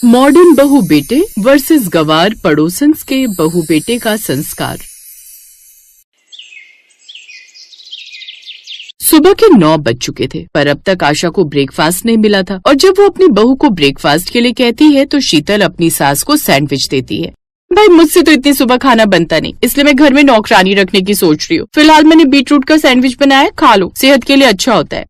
Modern बहू बेटे versus गवार पड़ोसन के बहू बेटे का संस्कार। सुबह के 9 बज चुके थे, पर अब तक आशा को ब्रेकफास्ट नहीं मिला था। और जब वो अपनी बहू को ब्रेकफास्ट के लिए कहती है तो शीतल अपनी सास को सैंडविच देती है। भाई मुझसे तो इतनी सुबह खाना बनता नहीं, इसलिए मैं घर में नौकरानी रखने की सोच रही हूँ। फिलहाल मैंने बीटरूट का सैंडविच बनाया, खा लो, सेहत के लिए अच्छा होता है।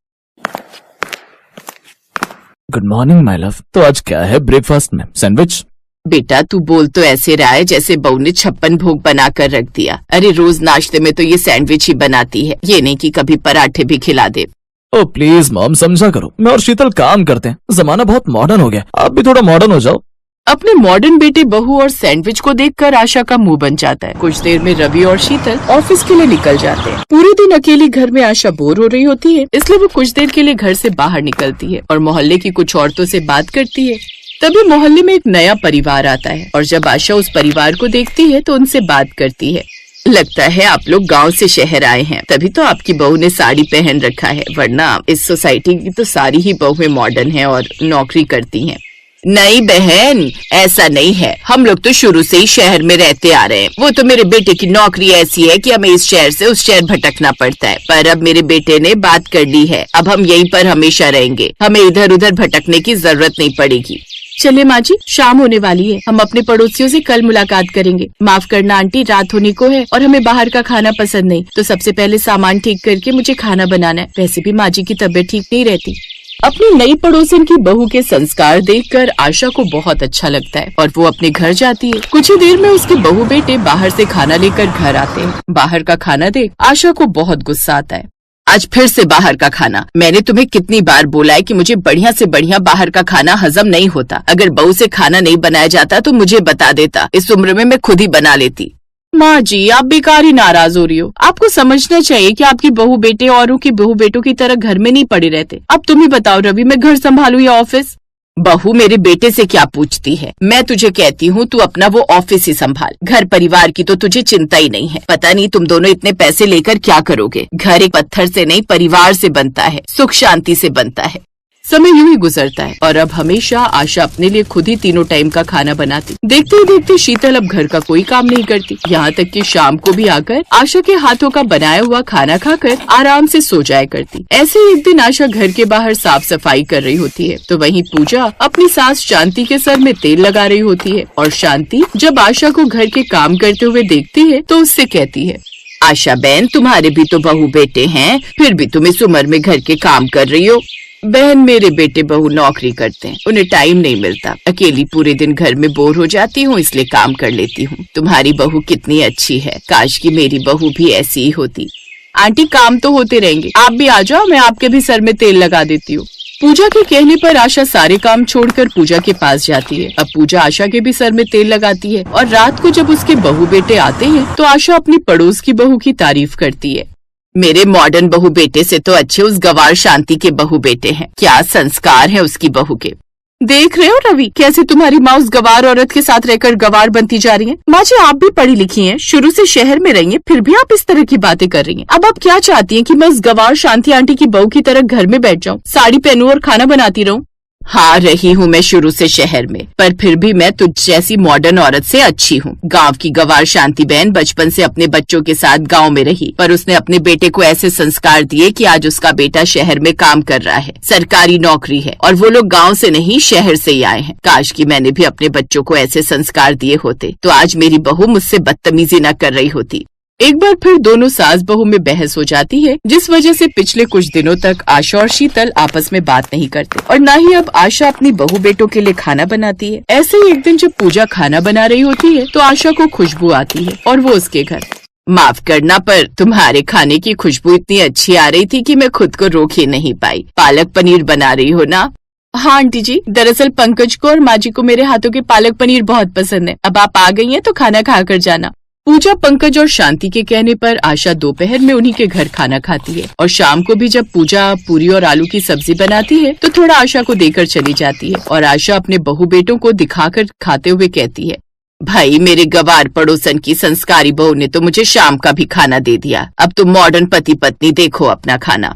Good morning my love. तो आज क्या है ब्रेकफास्ट में? सैंडविच? बेटा तू बोल तो ऐसे रहा है जैसे बहू ने 56 भोग बना कर रख दिया। अरे रोज नाश्ते में तो ये सैंडविच ही बनाती है, ये नहीं कि कभी पराठे भी खिला दे। ओ प्लीज मॉम, समझा करो। मैं और शीतल काम करते हैं, जमाना बहुत मॉडर्न हो गया, आप भी थोड़ा मॉडर्न हो जाओ। अपने मॉडर्न बेटे बहू और सैंडविच को देखकर आशा का मुंह बन जाता है। कुछ देर में रवि और शीतल ऑफिस के लिए निकल जाते हैं। पूरे दिन अकेली घर में आशा बोर हो रही होती है, इसलिए वो कुछ देर के लिए घर से बाहर निकलती है और मोहल्ले की कुछ औरतों से बात करती है। तभी मोहल्ले में एक नया परिवार आता है और जब आशा उस परिवार को देखती है तो उनसे बात करती है। लगता है आप लोग गांव से शहर आए हैं, तभी तो आपकी बहू ने साड़ी पहन रखा है, वरना इस सोसाइटी की तो सारी ही बहुएं मॉडर्न हैं और नौकरी करती हैं। नहीं बहन, ऐसा नहीं है, हम लोग तो शुरू से ही शहर में रहते आ रहे हैं। वो तो मेरे बेटे की नौकरी ऐसी है कि हमें इस शहर से उस शहर भटकना पड़ता है, पर अब मेरे बेटे ने बात कर ली है, अब हम यहीं पर हमेशा रहेंगे, हमें इधर उधर भटकने की जरूरत नहीं पड़ेगी। चलिए माँ जी, शाम होने वाली है, हम अपने पड़ोसियों से कल मुलाकात करेंगे। माफ करना आंटी, रात होने को है और हमें बाहर का खाना पसंद नहीं, तो सबसे पहले सामान ठीक करके मुझे खाना बनाना है। वैसे भी माँ जी की तबीयत ठीक नहीं रहती। अपनी नई पड़ोसन की बहू के संस्कार देखकर आशा को बहुत अच्छा लगता है और वो अपने घर जाती है। कुछ ही देर में उसके बहू बेटे बाहर से खाना लेकर घर आते हैं। बाहर का खाना देख आशा को बहुत गुस्सा आता है। आज फिर से बाहर का खाना? मैंने तुम्हें कितनी बार बोला है कि मुझे बढ़िया से बढ़िया बाहर का खाना हजम नहीं होता। अगर बहू से खाना नहीं बनाया जाता तो मुझे बता देता, इस उम्र में मैं खुद ही बना लेती। माँ जी, आप बेकार ही नाराज हो रही हो। आपको समझना चाहिए कि आपकी बहू बेटे औरों की बहू बेटों की तरह घर में नहीं पड़े रहते। अब तुम ही बताओ रवि, मैं घर संभालूं या ऑफिस? बहू मेरे बेटे से क्या पूछती है? मैं तुझे कहती हूँ तू अपना वो ऑफिस ही संभाल, घर परिवार की तो तुझे चिंता ही नहीं है। पता नहीं तुम दोनों इतने पैसे लेकर क्या करोगे। घर एक पत्थर से नहीं, परिवार से बनता है, सुख शांति से बनता है। समय यूं ही गुजरता है और अब हमेशा आशा अपने लिए खुद ही तीनों टाइम का खाना बनाती। देखते ही देखते शीतल अब घर का कोई काम नहीं करती, यहाँ तक कि शाम को भी आकर आशा के हाथों का बनाया हुआ खाना खाकर आराम से सो जाया करती। ऐसे ही एक दिन आशा घर के बाहर साफ सफाई कर रही होती है तो वहीं पूजा अपनी सास शांति के सर में तेल लगा रही होती है और शांति जब आशा को घर के काम करते हुए देखती है तो उससे कहती है, आशा बहन, तुम्हारे भी तो बहू बेटे हैं, फिर भी तुम इस उम्र में घर के काम कर रही हो। बहन, मेरे बेटे बहू नौकरी करते हैं, उन्हें टाइम नहीं मिलता। अकेली पूरे दिन घर में बोर हो जाती हूँ, इसलिए काम कर लेती हूँ। तुम्हारी बहू कितनी अच्छी है, काश कि मेरी बहू भी ऐसी ही होती। आंटी, काम तो होते रहेंगे, आप भी आ जाओ, मैं आपके भी सर में तेल लगा देती हूँ। पूजा के कहने पर आशा सारे काम छोड़कर पूजा के पास जाती है। अब पूजा आशा के भी सर में तेल लगाती है और रात को जब उसके बहू बेटे आते हैं तो आशा अपनी पड़ोस की बहू की तारीफ करती है। मेरे मॉडर्न बहू बेटे से तो अच्छे उस गवार शांति के बहू बेटे हैं, क्या संस्कार है उसकी बहू के। देख रहे हो रवि, कैसे तुम्हारी माँ उस गवार औरत के साथ रहकर गवार बनती जा रही है। माँ जी, आप भी पढ़ी लिखी हैं, शुरू से शहर में रही हैं, फिर भी आप इस तरह की बातें कर रही हैं। अब आप क्या चाहती हैं कि मैं उस गवार शांति आंटी की बहू की तरह घर में बैठ जाऊँ, साड़ी पहनूं और खाना बनाती रहूं? हाँ, रही हूँ मैं शुरू से शहर में, पर फिर भी मैं तुझ जैसी मॉडर्न औरत से अच्छी हूँ। गांव की गवार शांति बहन बचपन से अपने बच्चों के साथ गांव में रही, पर उसने अपने बेटे को ऐसे संस्कार दिए कि आज उसका बेटा शहर में काम कर रहा है, सरकारी नौकरी है, और वो लोग गांव से नहीं शहर से ही आए हैं। काश कि मैंने भी अपने बच्चों को ऐसे संस्कार दिए होते तो आज मेरी बहू मुझसे बदतमीजी न कर रही होती। एक बार फिर दोनों सास बहू में बहस हो जाती है, जिस वजह से पिछले कुछ दिनों तक आशा और शीतल आपस में बात नहीं करते और न ही अब आशा अपनी बहू बेटों के लिए खाना बनाती है। ऐसे ही एक दिन जब पूजा खाना बना रही होती है तो आशा को खुशबू आती है और वो उसके घर। माफ करना, पर तुम्हारे खाने की खुशबू इतनी अच्छी आ रही थी कि मैं खुद को रोक ही नहीं पाई। पालक पनीर बना रही हो ना? हाँ आंटी जी, दरअसल पंकज को और माँ जी को मेरे हाथों के पालक पनीर बहुत पसंद है। अब आप आ गई हैं तो खाना खा कर जाना। पूजा, पंकज और शांति के कहने पर आशा दोपहर में उन्हीं के घर खाना खाती है और शाम को भी जब पूजा पूरी और आलू की सब्जी बनाती है तो थोड़ा आशा को देकर चली जाती है और आशा अपने बहू बेटों को दिखाकर खाते हुए कहती है, भाई, मेरे गवार पड़ोसन की संस्कारी बहू ने तो मुझे शाम का भी खाना दे दिया। अब तुम मॉडर्न पति पत्नी देखो अपना खाना।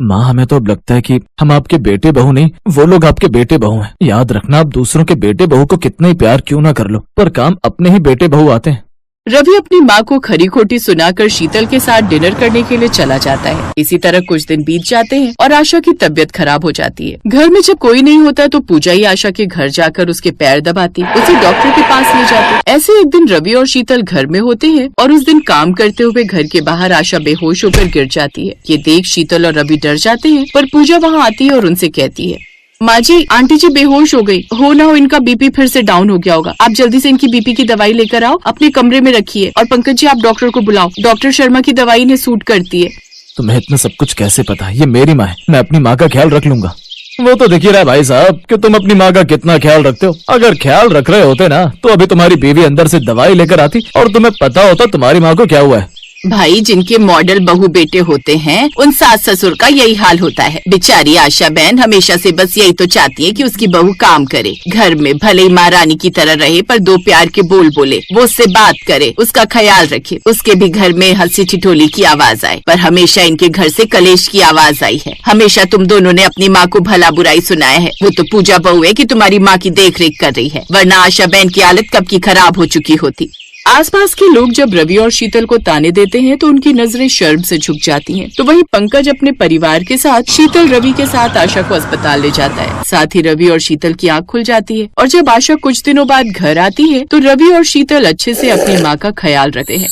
माँ, हमें तो अब लगता है कि हम आपके बेटे बहू नहीं, वो लोग आपके बेटे बहू हैं। याद रखना, आप दूसरों के बेटे बहू को कितना ही प्यार क्यों ना कर लो, पर काम अपने ही बेटे बहू आते हैं। रवि अपनी माँ को खरी खोटी सुनाकर शीतल के साथ डिनर करने के लिए चला जाता है। इसी तरह कुछ दिन बीत जाते हैं और आशा की तबीयत खराब हो जाती है। घर में जब कोई नहीं होता तो पूजा ही आशा के घर जाकर उसके पैर दबाती, उसे डॉक्टर के पास ले जाती। ऐसे एक दिन रवि और शीतल घर में होते हैं और उस दिन काम करते हुए घर के बाहर आशा बेहोश होकर गिर जाती है। ये देख शीतल और रवि डर जाते हैं, पर पूजा वहाँ आती है और उनसे कहती है, माँ जी, आंटी जी बेहोश हो गई, हो ना हो इनका बीपी फिर से डाउन हो गया होगा। आप जल्दी से इनकी बीपी की दवाई लेकर आओ, अपने कमरे में रखिए। और पंकज जी, आप डॉक्टर को बुलाओ, डॉक्टर शर्मा की दवाई इन्हें सूट करती है। तुम्हें इतना सब कुछ कैसे पता? ये मेरी माँ है, मैं अपनी माँ का ख्याल रख लूंगा। वो तो दिख ही रहा है भाई साहब कि तुम अपनी माँ का कितना ख्याल रखते हो। अगर ख्याल रख रहे होते ना तो अभी तुम्हारी बीवी अंदर से दवाई लेकर आती और तुम्हें पता होता तुम्हारी माँ को क्या हुआ है। भाई, जिनके मॉडल बहू बेटे होते हैं उन सास ससुर का यही हाल होता है। बेचारी आशा बहन हमेशा से बस यही तो चाहती है कि उसकी बहू काम करे, घर में भले ही महारानी की तरह रहे पर दो प्यार के बोल बोले, वो उससे बात करे, उसका ख्याल रखे, उसके भी घर में हंसी ठिठोली की आवाज आए। पर हमेशा इनके घर से कलेश की आवाज आई है। हमेशा तुम दोनों ने अपनी माँ को भला बुराई सुनाया है। वो तो पूजा बहू है कि तुम्हारी माँ की देख रेख कर रही है, वरना आशा बहन की हालत कब की खराब हो चुकी होती। आसपास के लोग जब रवि और शीतल को ताने देते हैं तो उनकी नजरें शर्म से झुक जाती हैं। तो वहीं पंकज अपने परिवार के साथ शीतल रवि के साथ आशा को अस्पताल ले जाता है। साथ ही रवि और शीतल की आंख खुल जाती है और जब आशा कुछ दिनों बाद घर आती है तो रवि और शीतल अच्छे से अपनी माँ का ख्याल रखते हैं।